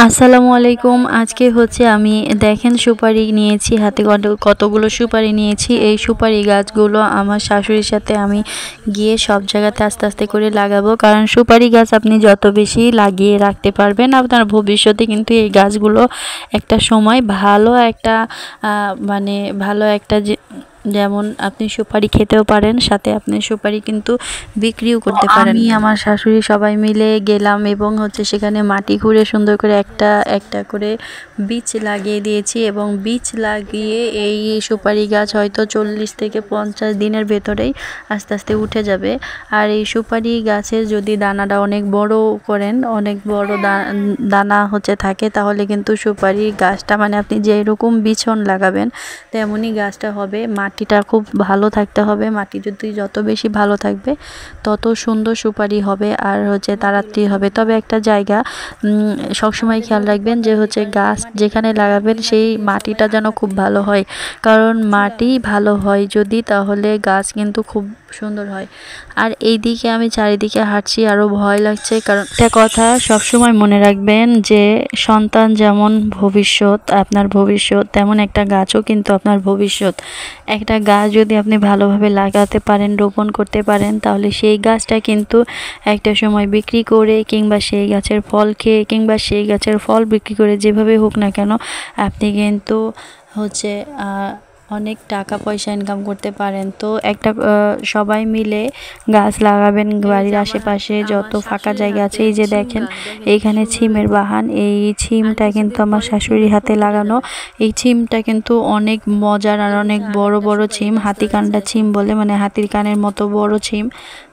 আসসালামু আলাইকুম। আজকে হচ্ছে আমি দেখেন সুপারি নিয়েছি হাতে, কতগুলো সুপারি নিয়েছি। এই সুপারি গাছগুলো আমার শাশুড়ির সাথে আমি গিয়ে সব জায়গাতে আস্তে আস্তে করে লাগাবো, কারণ সুপারি গাছ আপনি যত বেশি লাগিয়ে রাখতে পারবেন আপনার ভবিষ্যতে কিন্তু এই গাছগুলো একটা সময় ভালো একটা মানে ভালো একটা যেমন আপনি সুপারি খেতেও পারেন, সাথে আপনি সুপারি কিন্তু বিক্রিও করতে পারেন। আমি আমার শাশুড়ি সবাই মিলে গেলাম এবং হচ্ছে সেখানে মাটি খুঁড়ে সুন্দর করে একটা একটা করে বীজ লাগিয়ে দিয়েছি, এবং বীজ লাগিয়ে এই সুপারি গাছ হয়তো 40 থেকে 50 দিনের ভেতরেই আস্তে আস্তে উঠে যাবে। আর এই সুপারি গাছের যদি দানাটা অনেক বড় করেন, অনেক বড় দানা হচ্ছে থাকে, তাহলে কিন্তু সুপারি গাছটা মানে আপনি যেরকম বিছন লাগাবেন তেমনই গাছটা হবে। মাটিটা খুব ভালো থাকতে হবে, মাটি যদি যত বেশি ভালো থাকবে তত সুন্দর সুপারি হবে আর হচ্ছে তাড়াতাড়ি হবে। তবে একটা জায়গা সবসময় খেয়াল রাখবেন যে হচ্ছে গাছ যেখানে লাগাবেন সেই মাটিটা যেন খুব ভালো হয়, কারণ মাটি ভালো হয় যদি তাহলে গাছ কিন্তু খুব সুন্দর হয়। আর এই দিকে আমি চারিদিকে হাঁটছি, আরও ভয় লাগছে, কারণ একটা কথা সবসময় মনে রাখবেন যে সন্তান যেমন ভবিষ্যৎ, আপনার ভবিষ্যৎ, তেমন একটা গাছও কিন্তু আপনার ভবিষ্যৎ। একটা গাছ যদি আপনি ভালোভাবে লাগাতে পারেন, রোপণ করতে পারেন, তাহলে সেই গাছটা কিন্তু একটা সময় বিক্রি করে কিংবা সেই গাছের ফল খেয়ে কিংবা সেই গাছের ফল বিক্রি করে যেভাবে হোক না কেন আপনি কিন্তু হচ্ছে অনেক টাকা পয়সা ইনকাম করতে পারেন। তো একটা সবাই মিলে গাছ লাগাবেন বাড়ির আশেপাশে যত ফাঁকা জায়গা আছে। এই যে দেখেন এইখানে ছিমের বাহান, এই ছিমটা কিন্তু আমার শাশুড়ির হাতে লাগানো। এই ছিমটা কিন্তু অনেক মজার আর অনেক বড় বড় ছিম, হাতি কান্ডা ছিম বলে, মানে হাতির কানের মতো বড় ছিম।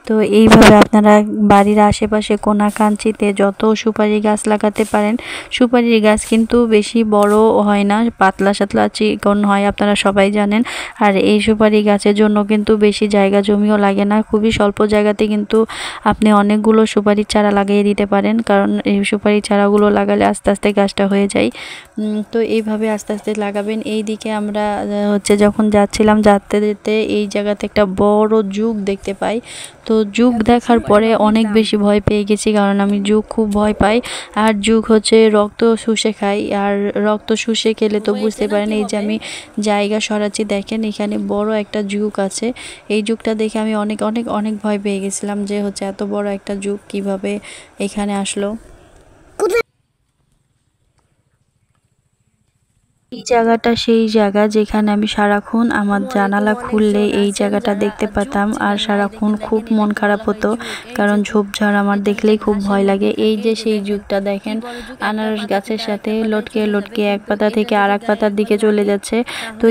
তো এইভাবে আপনারা বাড়ির আশেপাশে কোনা কাঞ্চিতে যত সুপারি গাছ লাগাতে পারেন। সুপারির গাছ কিন্তু বেশি বড় হয় না, পাতলা সাতলা চিকন হয়, আপনারা সবাই জানেন। আর এই সুপারি গাছের জন্য কিন্তু বেশি জায়গা জমিও লাগে না, খুবই স্বল্প জায়গাতে কিন্তু আপনি অনেকগুলো সুপারির চারা লাগিয়ে দিতে পারেন, কারণ এই সুপারির চারাগুলো লাগালে আস্তে আস্তে গাছটা হয়ে যায়। তো এইভাবে আস্তে আস্তে লাগাবেন। এই দিকে আমরা হচ্ছে যখন যাচ্ছিলাম যেতে যেতে এই জায়গাতে একটা বড় জুক দেখতে পাই। তো জুক দেখার পরে অনেক বেশি ভয় পেয়ে গেছি, কারণ আমি জুক খুব ভয় পাই। আর জুক হচ্ছে রক্ত শুষে খাই, আর রক্ত শুষে খেলে তো বুঝতে পারেন। এই যে আমি জায়গা সরাচ্ছি, দেখেন এখানে বড় একটা জুক আছে। এই জুকটা দেখে আমি অনেক অনেক অনেক ভয় পেয়ে গেছিলাম যে হচ্ছে এত বড় একটা জুক কিভাবে এখানে আসলো। এই জায়গাটা সেই জায়গা যেখানে আমি সারাক্ষণ আমার জানালা খুললে এই জায়গাটা দেখতে পেতাম, আর সারাক্ষণ খুব মন খারাপ হতো, কারণ ঝোপঝাড় আমার দেখলেই খুব ভয় লাগে। এই যে সেই যুগটা দেখেন আনারস গাছের সাথে লটকে লটকে এক পাতা থেকে আর এক পাতার দিকে চলে যাচ্ছে। তো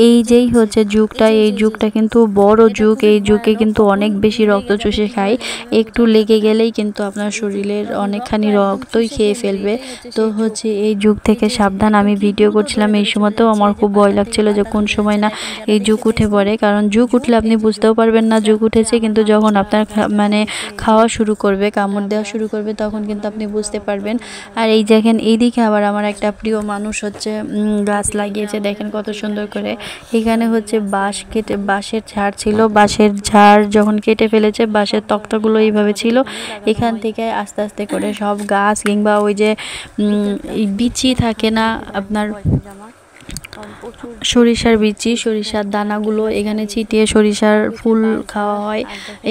এই যেই হচ্ছে যুগটা, এই যুগটা কিন্তু বড় যুগ। এই যুগে কিন্তু অনেক বেশি রক্ত চুষে খায়, একটু লেগে গেলেই কিন্তু আপনার শরীরের অনেকখানি রক্তই খেয়ে ফেলবে। তো হচ্ছে এই যুগ থেকে সাবধান। আমি ভিডিও করছিলাম এই সময়তেও আমার খুব ভয় লাগছিল যে কোন সময় না এই জুক উঠে পড়ে, কারণ জুক উঠলে আপনি বুঝতেও পারবেন না জুক উঠেছে, কিন্তু যখন আপনার মানে খাওয়া শুরু করবে, কামড় দেওয়া শুরু করবে, তখন কিন্তু আপনি বুঝতে পারবেন। আর এই দেখেন এইদিকে আবার আমার একটা প্রিয় মানুষ হচ্ছে গাছ লাগিয়েছে, দেখেন কত সুন্দর করে। এখানে হচ্ছে বাঁশের ঝাড় ছিল, বাঁশের ঝাড় যখন কেটে ফেলেছে, বাঁশের তক্তাগুলো এইভাবে ছিল, এখান থেকে আস্তে আস্তে করে সব গাছ কিংবা ওই যে বিচি থাকে না আপনার সরিষার বিচি, সরিষার দানাগুলো এখানে ছিটিয়ে সরিষার ফুল খাওয়া হয়।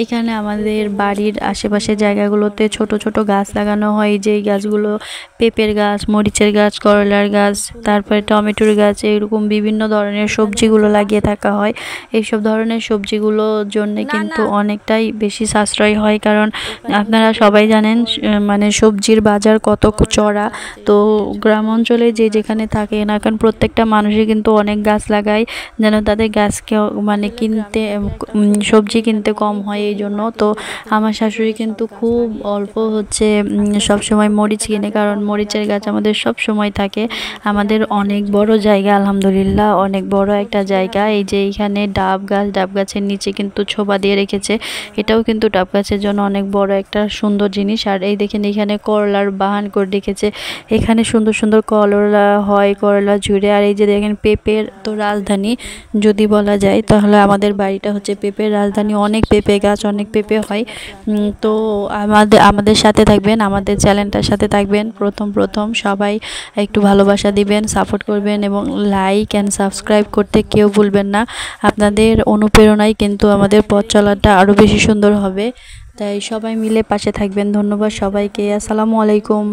এখানে আমাদের বাড়ির আশেপাশে জায়গাগুলোতে ছোট ছোট গাছ লাগানো হয়, যেই গাছগুলো পেঁপের গাছ, মরিচের গাছ, করলার গাছ, তারপরে টমেটোর গাছ, এরকম বিভিন্ন ধরনের সবজিগুলো লাগিয়ে থাকা হয়। এইসব ধরনের সবজিগুলোর জন্য কিন্তু অনেকটাই বেশি সাশ্রয় হয়, কারণ আপনারা সবাই জানেন মানে সবজির বাজার কত চড়া। তো গ্রাম অঞ্চলে যে যেখানে থাকে না কারণ প্রত্যেকটা মানুষই কিন্তু অনেক গাছ লাগায়, যেন তাদের গাছকে মানে কিনতে সবজি কিনতে কম হয় এই জন্য। তো আমার শাশুড়ি কিন্তু খুব অল্প হচ্ছে সবসময় মরিচ কিনে, কারণ মরিচের গাছ আমাদের সব সময় থাকে। আমাদের অনেক বড় জায়গা, আলহামদুলিল্লাহ অনেক বড় একটা জায়গা। এই যে এইখানে ডাব গাছের নিচে কিন্তু ছোবা দিয়ে রেখেছে, এটাও কিন্তু ডাব গাছের জন্য অনেক বড় একটা সুন্দর জিনিস। আর এই দেখেন এখানে করলার বাহান করে রেখেছে, এখানে সুন্দর সুন্দর করলা হয়, করলা ঝুড়ে। আর এই যে দেখেন পেঁপের তো রাজধানী যদি বলা যায়, তাহলে আমাদের বাড়িটা হচ্ছে পেঁপের রাজধানী। অনেক পেঁপে গাছ, অনেক পেঁপে হয়। তো আমাদের সাথে থাকবেন, আমাদের চ্যানেলটার সাথে থাকবেন। প্রথম সবাই একটু ভালোবাসা দিবেন, সাপোর্ট করবেন এবং লাইক অ্যান্ড সাবস্ক্রাইব করতে কেউ ভুলবেন না। আপনাদের অনুপ্রেরণায় কিন্তু আমাদের পথ চলাটা আরও বেশি সুন্দর হবে, তাই সবাই মিলে পাশে থাকবেন। ধন্যবাদ সবাইকে। আসসালামু আলাইকুম।